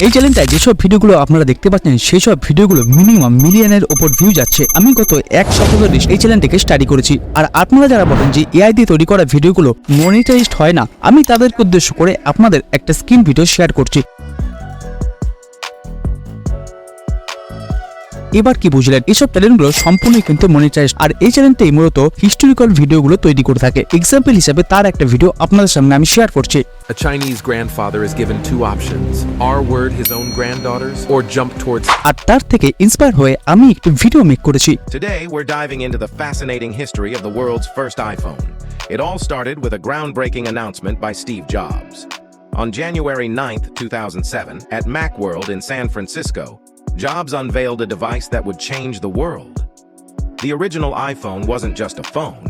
এই চ্যানেলটায় যেসব ভিডিওগুলো আপনারা দেখতে পাচ্ছেন সেই সব ভিডিওগুলো মিনিমাম মিলিয়নের উপর ভিউ যাচ্ছে। আমি গত এক সপ্তাহ ধরে এই চ্যানেলটিকে স্টাডি করেছি। আর আপনারা যারা বলেন যে এআই দিয়ে তৈরি করা ভিডিওগুলো মনিটাইজড হয় না, আমি তাদেরকে উদ্দেশ্য করে আপনাদের একটা স্ক্রিন ভিডিও শেয়ার করছি। এবার কি বুঝলেন? এইসব চ্যানেলগুলো সম্পূর্ণই কিন্তু মনিটাইজড, আর এই চ্যানেলটাই মূলত হিস্টোরিক্যাল ভিডিওগুলো তৈরি করে থাকে। এক্সাম্পল হিসেবে তার একটা ভিডিও আপনাদের সামনে আমি শেয়ার করছি। A Chinese grandfather is given two options: R-word his own granddaughters or jump towards. আর তার থেকে ইন্সপায়ার হয়ে আমি একটি ভিডিও মেক করেছি। Today we're diving into the fascinating history of the world's first iPhone. It all started with a groundbreaking announcement by Steve Jobs. On January 9th, 2007, at Macworld in San Francisco, Jobs unveiled a device that would change the world. The original iPhone wasn't just a phone.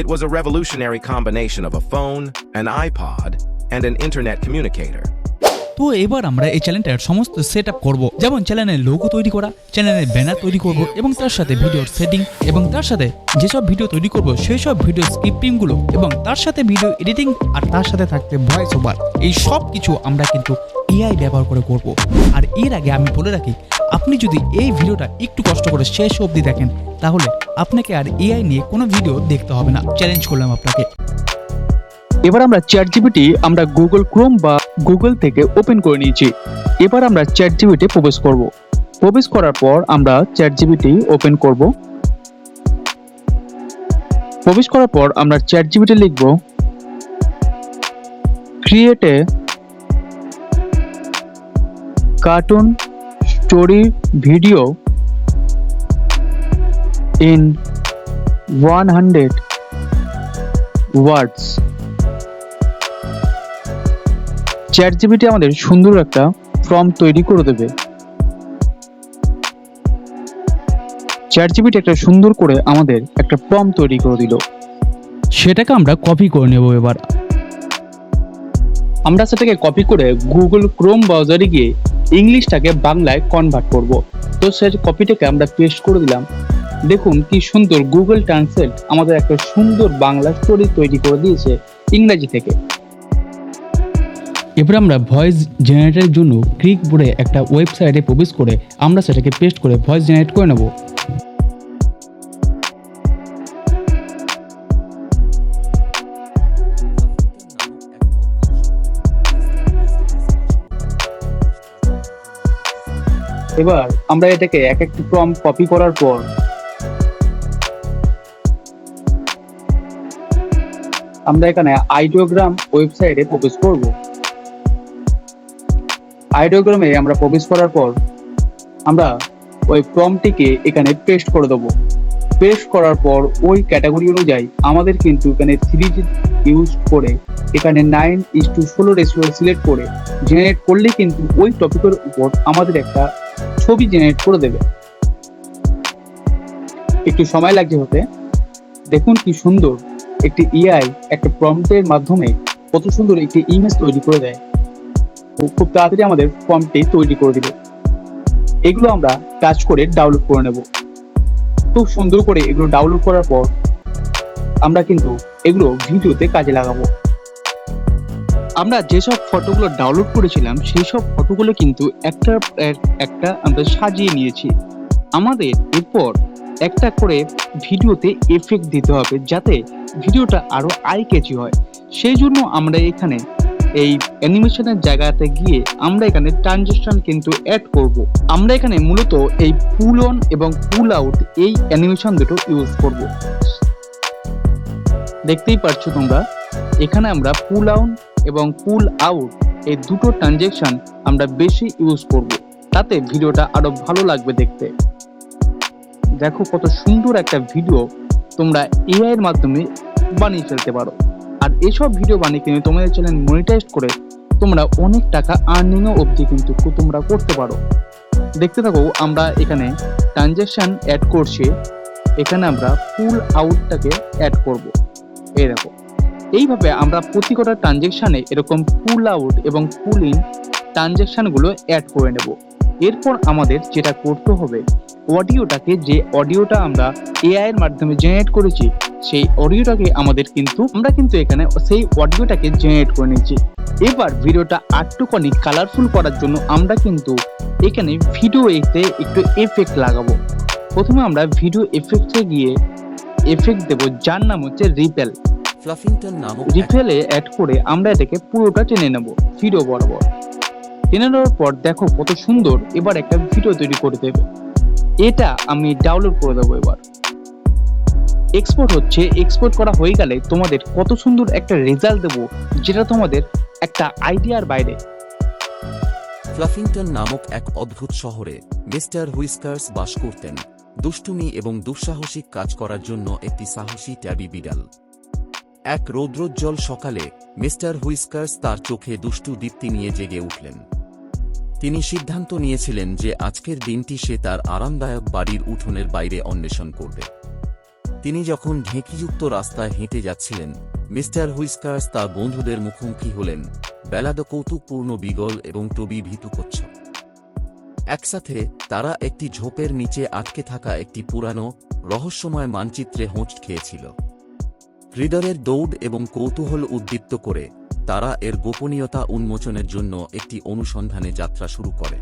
It was a revolutionary combination of a phone, an iPod, and an internet communicator. তো এবার আমরা এই চ্যানেলটার সমস্ত set up করবো, যেমন চ্যানেলের logo তৈরি করা, চ্যানেলের ব্যানার তৈরি করব, এবং তার সাথে ভিডিওর সেটিং, এবং তার সাথে যেসব ভিডিও তৈরি করব সেই সব ভিডিও স্ক্রিপ্টিং গুলো, এবং তার সাথে ভিডিও এডিটিং, আর তার সাথে থাকবে ভয়েস ওভার। এই সব কিছু আমরা কিন্তু এআই ব্যবহার করে করব। আর এর আগে আমি বলে রাখি, আপনি যদি এই ভিডিওটা একটু কষ্ট করে শেষ অবধি দেখেন তাহলে আপনাকে আর এআই নিয়ে কোনো ভিডিও দেখতে হবে না। চ্যালেঞ্জ করলাম আপনাকে। এবার আমরা চ্যাটজিপিটি আমরা গুগল ক্রোম বা গুগল থেকে ওপেন করে নিয়েছি। এবার আমরা চ্যাটজিপিটি প্রবেশ করব। প্রবেশ করার পর আমরা চ্যাটজিপিটি ওপেন করব। প্রবেশ করার পর আমরা চ্যাটজিপিটি লিখব create a cartoon story video in 100 words. ChatGPT আমাদের সুন্দর একটা প্রম্পট তৈরি করে দেবে। চ্যাটজিপিটি একটা সুন্দর করে আমাদের একটা প্রম্পট তৈরি করে দিল। সেটাকে আমরা কপি করে নেব। এবার আমরা সেটাকে কপি করে গুগল ক্রোম ব্রাউজারে গিয়ে ইংলিশটাকে বাংলায় কনভার্ট করব। তো সেই কপিটাকে আমরা পেস্ট করে দিলাম। দেখুন কি সুন্দর গুগল ট্রান্সলেট আমাদের একটা সুন্দর বাংলা স্টোরি তৈরি করে দিয়েছে ইংরেজি থেকে। এবার আমরা ভয়েস জেনারেটরের জন্য ক্লিক করে একটা ওয়েবসাইটে প্রবেশ করে আমরা সেটাকে পেস্ট করে ভয়েস জেনারেট করে নেব। এবার আমরা এটাকে এক একটি প্রম্পট কপি করার পর আমরা এখানে আইডিওগ্রাম ওয়েবসাইটে প্রবেশ করব। আইডিওগ্রামে আমরা প্রবেশ করার পর আমরা ওই প্রম্পটটিকে এখানে পেস্ট করে দেবো। পেস্ট করার পর ওই ক্যাটাগরি অনুযায়ী আমাদের কিন্তু এখানে 3D ইউজ করে এখানে 9:16 রেশিও সিলেক্ট করে জেনারেট করলে কিন্তু ওই টপিকের উপর আমাদের একটা ছবি জেনারেট করে দেবে। একটু সময় লাগছে হতে। দেখুন কি সুন্দর একটি এআই একটা প্রম্পটের মাধ্যমে কত সুন্দর একটি ইমেজ তৈরি করে দেয়। খুব তাড়াতাড়ি আমাদের প্রম্পটটি তৈরি করে দিবে। এগুলো আমরা কাজ করে ডাউনলোড করে নেব। খুব সুন্দর করে এগুলো ডাউনলোড করার পর আমরা কিন্তু এগুলো ভিডিওতে কাজে লাগাবো। আমরা যেসব ফটোগুলো ডাউনলোড করেছিলাম সেই সব ফটোগুলো কিন্তু একটা আমরা সাজিয়ে নিয়েছি। আমাদের এরপর একটা করে ভিডিওতে এফেক্ট দিতে হবে যাতে ভিডিওটা আরো আই ক্যাচি হয়। সেই জন্য আমরা এখানে এই অ্যানিমেশনের জায়গাতে গিয়ে আমরা এখানে ট্রানজিশন কিন্তু অ্যাড করব। আমরা এখানে মূলত এই পুল অন এবং পুল আউট এই অ্যানিমেশন দুটো ইউজ করব। দেখতেই পাচ্ছ তোমরা, এখানে আমরা পুল অন এবং পুল আউট এই দুটো ট্রানজেকশন আমরা বেশি ইউজ করব, তাতে ভিডিওটা আরো ভালো লাগবে দেখতে। দেখো কত সুন্দর একটা ভিডিও তোমরা এআই এর মাধ্যমে বানিয়ে ফেলতে পারো। আর এসব ভিডিও বানিয়ে কিন্তু তোমাদের চ্যানেল মনিটাইজ করে তোমরা অনেক টাকা আর্নিংও অবধি কিন্তু তোমরা করতে পারো। দেখতে থাকো, আমরা এখানে ট্রানজেকশন অ্যাড করছি। এখানে আমরা পুল আউটটাকে অ্যাড করব। এই দেখো, এইভাবে আমরা প্রতি কটা ট্রানজেকশনে এরকম পুল আউট এবং পুল ইন ট্রানজেকশনগুলো অ্যাড করে নেব। এরপর আমাদের যেটা করতে হবে, অডিওটাকে যে অডিওটা আমরা এআই এর মাধ্যমে জেনারেট করেছি সেই অডিওটাকে আমরা কিন্তু এখানে সেই অডিওটাকে জেনারেট করে নিচ্ছি। এবার ভিডিওটা আরটুখানি কালারফুল করার জন্য আমরা কিন্তু এখানে ভিডিও এতে একটু এফেক্ট লাগাবো। প্রথমে আমরা ভিডিও এফেক্টে গিয়ে এফেক্ট দেব, যার নাম হচ্ছে রিপেল। ফ্লাফিংটন নামক রিপেলে অ্যাড করে আমরা এটাকে পুরোটা টেনে নেব ভিডিও বরাবর। টেনে নেওয়ার পর দেখো কত সুন্দর এবার একটা ভিডিও তৈরি করে দেবে। এটা আমি ডাউনলোড করে দেবো। এবার এক্সপোর্ট হচ্ছে, এক্সপোর্ট করা হয়ে গেলে তোমাদের কত সুন্দর একটা রেজাল্ট দেবো, যেটা তোমাদের একটা আইডিয়ার বাইরে। ফ্লাফিংটন নামক এক অদ্ভুত শহরে মিস্টার হুইস্কার্স বাস করতেন। দুষ্টুমি এবং দুঃসাহসিক কাজ করার জন্য একটি সাহসী ট্যাবি বিড়াল। এক রৌদ্রোজ্জ্বল সকালে মিস্টার হুইস্কার্স তার চোখে দুষ্টু দীপ্তি নিয়ে জেগে উঠলেন। তিনি সিদ্ধান্ত নিয়েছিলেন যে আজকের দিনটি সে তার আরামদায়ক বাড়ির উঠোনের বাইরে অন্বেষণ করবে। তিনি যখন ঢেঁকিযুক্ত রাস্তায় হেঁটে যাচ্ছিলেন, মিস্টার হুইস্কার্স তার বন্ধুদের মুখোমুখি হলেন, বেলাদ কৌতুকপূর্ণ বিগল এবং টবি ভীতু কচ্ছপ। একসাথে তারা একটি ঝোপের নিচে আটকে থাকা একটি পুরানো রহস্যময় মানচিত্রে হোঁচ খেয়েছিল। হৃদয়ের দৌড় এবং কৌতূহল উদ্দীপ্ত করে তারা এর গোপনীয়তা উন্মোচনের জন্য একটি অনুসন্ধানে যাত্রা শুরু করে।